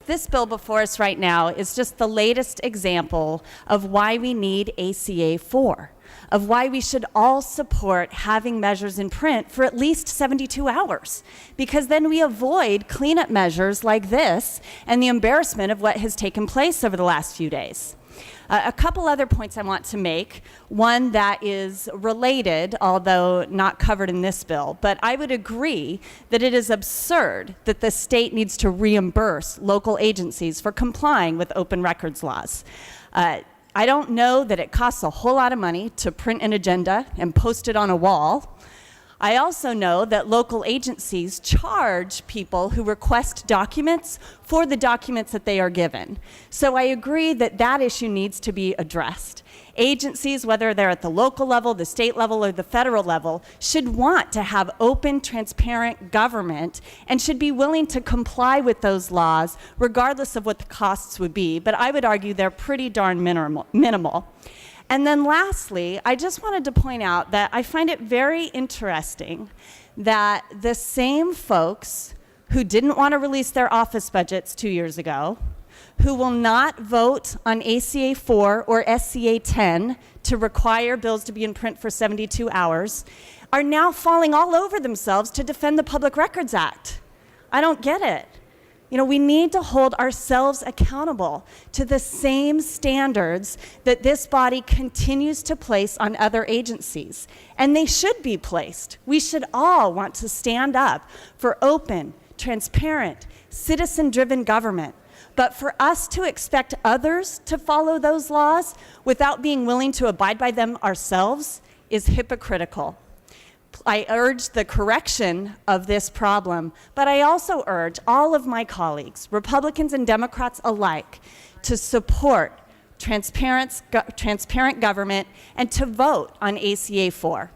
This bill before us right now is just the latest example of why we need ACA 4, of why we should all support having measures in print for at least 72 hours, because then we avoid cleanup measures like this and the embarrassment of what has taken place over the last few days. A couple other points I want to make. One that is related, although not covered in this bill, but I would agree that it is absurd that the state needs to reimburse local agencies for complying with open records laws. I don't know that it costs a whole lot of money to print an agenda and post it on a wall. I also know that local agencies charge people who request documents for the documents that they are given. So I agree that that issue needs to be addressed. Agencies, whether they're at the local level, the state level, or the federal level, should want to have open, transparent government and should be willing to comply with those laws regardless of what the costs would be. But I would argue they're pretty darn minimal. And then lastly, I just wanted to point out that I find it very interesting that the same folks who didn't want to release their office budgets 2 years ago, who will not vote on ACA 4 or SCA 10 to require bills to be in print for 72 hours, are now falling all over themselves to defend the Public Records Act. I don't get it. You know, we need to hold ourselves accountable to the same standards that this body continues to place on other agencies. And they should be placed. We should all want to stand up for open, transparent, citizen-driven government. But for us to expect others to follow those laws without being willing to abide by them ourselves is hypocritical. I urge the correction of this problem, but I also urge all of my colleagues, Republicans and Democrats alike, to support transparent government and to vote on ACA 4.